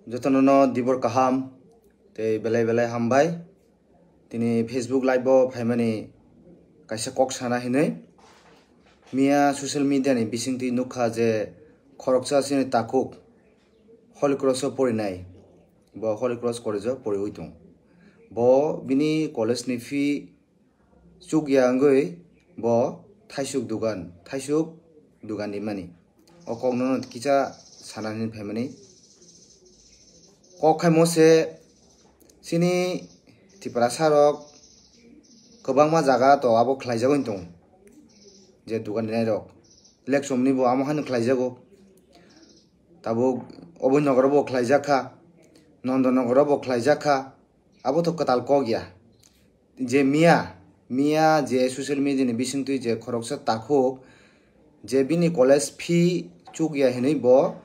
যতনनो दिबर kaham te belai belai hambai tini Facebook live bo phaimani kaisa kok sana hinai mia social media ni bisingti nukha je khoroksa sini takuk Holy Cross porinai bo Holy Cross college pori hoitung bo bini college ni fee chugya angoi bo thaisuk dugan ni mani o kongno kicha sanani phaimani kokai mose sini tipara sarok kobangma jaga to abo khlaijago intong je dugan dinai rok election ni bo amo han khlaijago tabo obonogor bo khlaijaka nondonogor bo khlaijaka abo to katal kogya je mia je social media ni bisingtui je khoroksa takhuk je bini college fee chugya hinai bo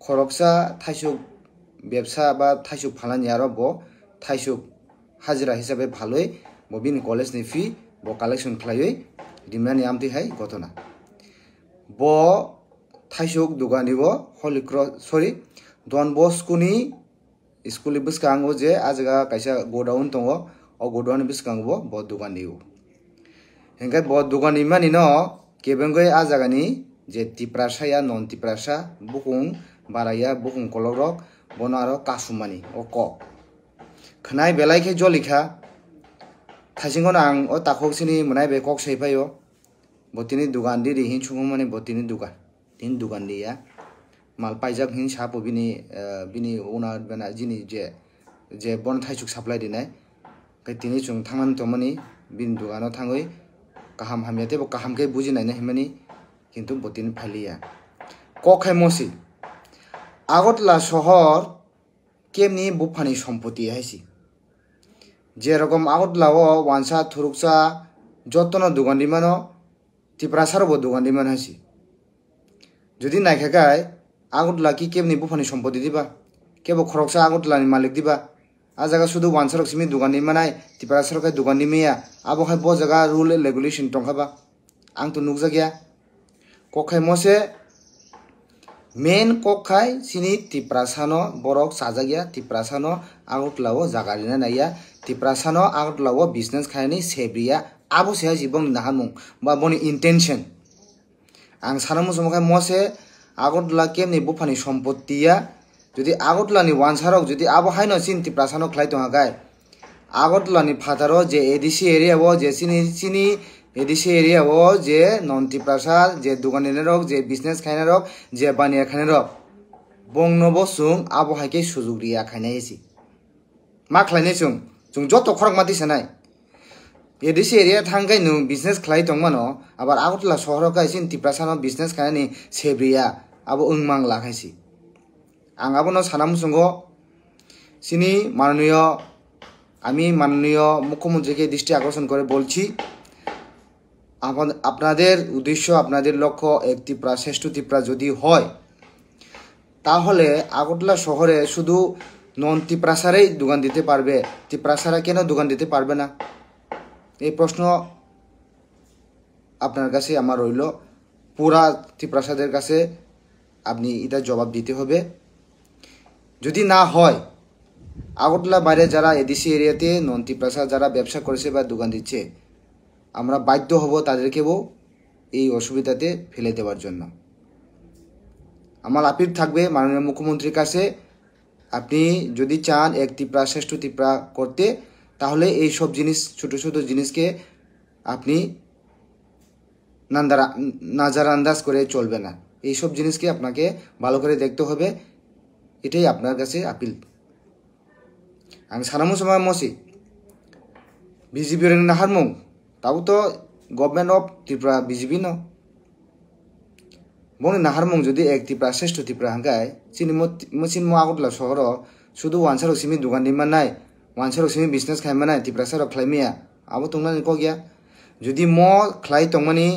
khoroksa thaisuk ব্যবসা বা থাইসুক ফালানি আরো ব থাইসুক হাজিরা হিসাবে ভালোই bobbin college নি ফি ব collection খালাই দিমানি Amati হাই ঘটনা ব থাইসুক দোকানি ব Holy Cross sorry Don বস্কুনি school বিসকাঙ্গো যে আজগা কাইসা গোডাউন দङ অ গোডাউন বিসকাঙ্গো ব দোকানি হেঙ্গাই ব দোকানি মানি ন কেবেঙ্গই আজাগানি যে টিপ্রাসায়া নন টিপ্রাসা বুকুং বারায়া বুকুং কলরক bonaro kasumani oko khnai belai ke jolikha thajingon ang o takhok sini munai be kok sei phayo botini dugan di hin chungmani botini dugan tin dugan dia mal paijak hin sapo bini owner bana jini je bon thaisuk supply dinai kai tini chung thangan tomani bin dugano thangoi kaham hamyate bo kaham ke bujinai na himani kintu botin phalia kokhai mosi Agartala শহর কেমনি বুফানি সম্পত্তি হাইছি যেরকম আগতলাও ওয়ানসা থুরুকসা যতন দোকানি মানো টিপ্রাসারবো দোকানি মান হাইছি যদি নাইখাগায় আগতলা কি কেমনি বুফানি সম্পত্তি দিবা কেবো খরকসা আগতলানি মালিক দিবা আ জায়গা শুধু ওয়ানসারক সিমি দোকানি মানাই টিপ্রাসারকাই দোকানি মেয়া আবহাই ব জায়গা রুল রেগুলেশন টংখাবা আং তো নুকজা গিয়া কখাই মসে main kokai sini tiprasano borok sajagya tiprasano agutlawo jagarina naya tiprasano agutlawo business khaini sebriya abo se jibong nahamung ba boni intention ang sanamu somokai mose agutla kemni bufani সম্পত্তিয়া যদি আগতলানি ওয়ানসারক যদি abo haino sin tiprasano khlai tonga gai আগতলানি ফাদারো যে ADC area ও যে sini ADC area ও যে নন্তি প্রাসাদ যে দোকানিনেরক যে business খাইনারক যে বানিয়া খাইনারক বংনব সুং আবহাইকে সুযোগ রিয়া খাইনাইছি মা খাইনাই সুং যত খরক মাতি সানাই এডিসি এরিয়া থাঙ্গাই নু বিজনেস খাই দংমানো আবার আগতলা শহরক আইসিন তিপ্রাসানো বিজনেস খাইনানি সেব্রিয়া আবো উংমাং লাখাইছি আং আবনো সানাম সুঙ্গো সিনি মাননীয় মুখ্যমন্ত্রীকে দৃষ্টি আকর্ষণ করে বলছি আপনাদের উদ্দেশ্য আপনাদের লক্ষ্য এক ত্রিপুরা শ্রেষ্ঠ ত্রিপুরা যদি হয় তাহলে আগরতলা শহরে শুধু নন ত্রিপ্রাসারেই দোকান দিতে পারবে ত্রিপ্রাসারা কেন দোকান দিতে পারবে না এই প্রশ্ন আপনার কাছে আমার রইল পুরা ত্রিপ্রাসাদের কাছে আপনি এটা জবাব দিতে হবে যদি না হয় আগরতলা বাইরে যারা এডিসি এরিয়াতে নন ত্রিপ্রাসার যারা ব্যবসা করেছে বা দোকান দিচ্ছে আমরা বাধ্য হব তাদেরকেও এই অসুবিধাতে ফেলে দেওয়ার জন্য আমার আপিল থাকবে মাননীয় মুখ্যমন্ত্রীর কাছে আপনি যদি চান এক ত্রিপুরা শ্রেষ্ঠ ত্রিপুরা করতে তাহলে এই সব জিনিস ছোট ছোট জিনিসকে আপনি নাজারান্দাজ করে চলবে না এই সব জিনিসকে আপনাকে ভালো করে দেখতে হবে এটাই আপনার কাছে আপিল আমি সারামু সময় মসি বিজেপি নাহারমুং তাও তো গভর্নমেন্ট অফ ত্রিপুরা বিজেপি ন বনি নাহারমুং যদি এক ত্রিপুরা শ্রেষ্ঠ ত্রিপুরা হাঙ্গায় চিনি আগতলা শহর শুধু ওয়ানসারক সিমি দোকান দিমান নাই ওয়ানসারক সিমি বিজনেস খাইমান নাই ত্রিপুরা সারক খাইমিয়া আবো তংনানি কগিয়া যদি খাই তংমানি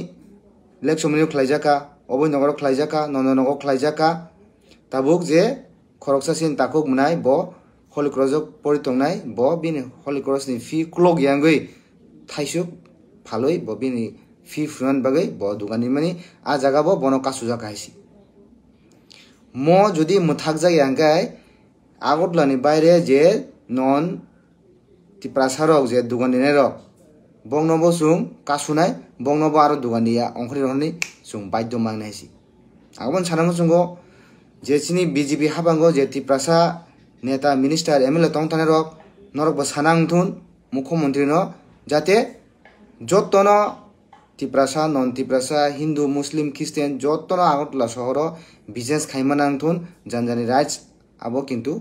লেক সমনি খাইজাকা অবৈ নগর খাইজাকা নন্দনগর খাইজাকা তাবুক যে খরকসা সিন তাকুক মনাই ব হলি ক্রসক পরি তংনাই ব বিনি হলি ক্রসনি ফি ক্লগ ইয়াঙ্গই থাইসুক ভালোই ববিনি ফি ফুরান বাগৈ ব দোকানি মানি আ জায়গা বন কাসু জায়গা হাইছি যদি মুথাক জায়গা আঙ্গাই আগতলানি বাইরে যে নন টিপ্রাসারক যে দুগান দিনে রক বংনব সুং কাসুনাই বংনব আরো দুগান দিয়া অংখরি রহনি সুং বাধ্য মাংনাইছি আগমন সানাঙ্গ সুঙ্গো যে চিনি বিজেপি হাবাঙ্গো যে টিপ্রাসা নেতা মিনিস্টার এমএলএ তংতানে রক নরক সানাং থুন মুখ্যমন্ত্রী ন যাতে যতন টিপ্রাসা নন টিপ্রাসা হিন্দু মুসলিম খ্রিস্টান যতন আগরতলা শহর বিজনেস খাইমানাং থুন জানজানি রাইটস আবো কিন্তু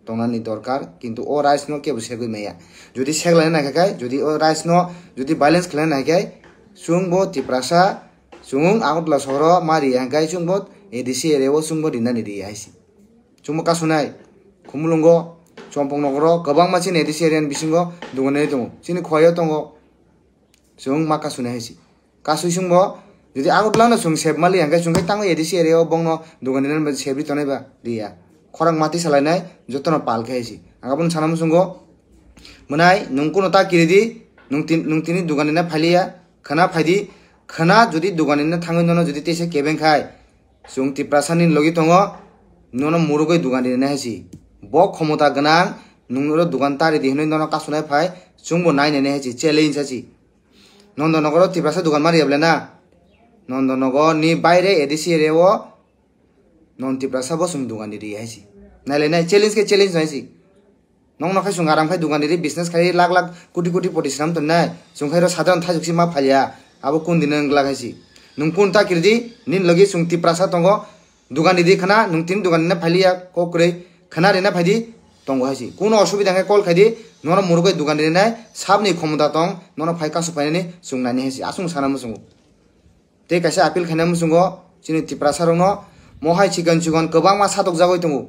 তংনানি দরকার কিন্তু ও রাইটস ন কেবো সেগুই মেয়া যদি সেগলাই নাখাই যদি ও রাইটস ন যদি ব্যালেন্স খেলাই নাখাই সুংবো টিপ্রাসা সুং আগরতলা শহর মারি হাঙ্কাই সুংবো এডিসি এরিয়াও সুংবো দিনানি দি আইসি সুংবো কাসুনাই খুমুলুঙ্গো চম্পং নগর गोबां मानसिनि एडिसि एरियानि बिसिंगो दुगानाय दङ सिनि खयाव दङ जों मा कासुनाय हायसि कासुइ सुंबो जुदि आगतलानो सुं सेबमालि हांगाय सुंगाय तांगो एडिसि एरियाव बंनो दुगानायनि सेबरि तनायबा दिया खरां माति सालायनाय जतन पालखाय हायसि आगाबन सानाम सुंगो मोनाय नंकुनो ता किरिदि नंतिनि दुगानायना फालिया खाना फायदि खाना जुदि दुगानायना थाङै ननो जुदि तेसे केबेंखाय सुं टिप्रासानि लगी दङ ननो मुरुगै दुगानायना हायसि ब क्षमता गनां नुंगरो दुकान तारि दिहनै ननो कासुनाय फाय सुंबो नायनानै हायसि चैलेंज हायसि नन्दनगर टिप्रासा दुकान मारियाब्ला ना नन्दनगर नि बायरे एडिसि एरियाव नन टिप्रासा बो सुं दुकान दिरि हायसि नायलायनाय चैलेंज के चैलेंज हायसि नंग नखाय सुं आराम खाय दुकान दिरि बिजनेस खाय लाख लाख कोटी कोटी परिश्रम तनाय सुंखायरो साधारण थाजुकसि मा फालिया आबो कोन दिन नंगला हायसि नुं कोन ता किरदि निन लगी सुं टिप्रासा तंगो दुकान दिरि खाना नुं तिन दुकान ना फालिया कोकरै खाना रेना फायदि तंगो हायसि कोनो असुबिदा हाय कल खायदि ननो मुरुगै दुकान दिरिनाय साबनि क्षमता तं ननो फाय कासु फायनानि सुंनानि हायसि आसुं सानामु सुंगो ते कायसे आपिल खायनामु सुंगो चिनि टिप्रासा रंनो महाय चिगन चिगन गोबां मा सादक जागै दंगो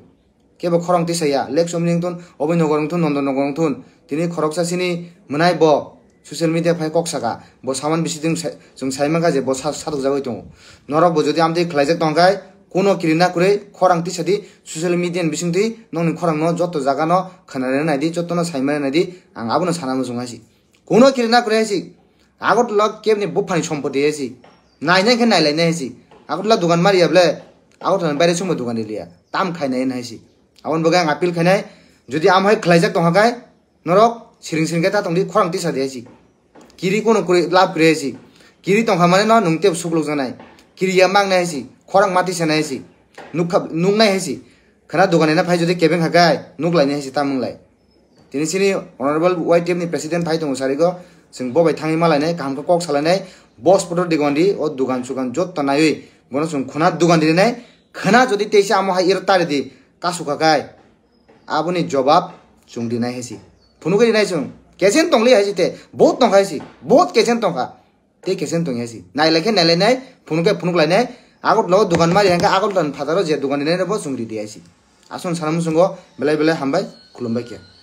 केबो खरंति साया लेक समनिंथुन अबैनगरंथुन नन्दनगरंथुन तिनि खरकसासिनि मोनाय ब ससियेल मिडिया फाय कक्सागा ब सामान बिसिदिं जों साइमागा जे ब सादक जागै दंगो नरक ब जदि आमदि खलायजाक दंगाय कोनो किरिना कुरै खरांति सादि ससियेल मिडिया बिसिंथि नंनि खरां न जत्तो जागा न खानानै नायदि जत्तो न साइमानै नायदि आं आबोनो सानामु जुंगासि कोनो किरिना कुरै हायसि आगतला केबनि बुफानि सम्पति हायसि नायनाय के नायलायनाय हायसि आगतला दुकान मारियाब्ले आगतला बायरे सुंबो दुकान दिलिया ताम खायनाय हायसि आवन बगा आं आपिल खायनाय जुदि आमहाय खलायजाक दंगाय नरक सिरिं सिरिं ता तंदि खरांति सादि हायसि किरि कोनो कुरै लाभ कुरै हायसि किरि तंखा माने न नंते सुकलुक जानाय किरिया मांगनाय हायसि खरां माति सानाय हायसि नुंनाय हायसि खाना दुकानेना फाय जुदि केबें हागाय नुगलायनाय हायसि तामुंलाय दिनैसिनि अनारेबल वाइटिएफ नि प्रेसिडेंट फाय दङ सारिगो जों बबाय थाङै मालायनाय कामखौ कक सालायनाय बस फटो दिगन्दी ओ दुकान सुकान जत्त नायै बनो जों खुना दुकान दिनै खाना जुदि तेसे आमहाय इरतारि दि कासुकागाय आबुनि जवाब जों दिनाय हायसि फुनुगै दिनाय जों केसेन तंलै हायसि ते बहुत तंखा हायसि बहुत केसेन तंखा ते केसेन तंग हायसि नायलायखे नायलायनाय फुनुगै फुनुगलायनाय आगतलाव दुकान मारि हांगा आगतलान फादारो जे दुकान दिनाय रबो जों रिदि हायसि आसन सानामु जोंगो बेलाय बेलाय हामबाय खुलुमबाय के।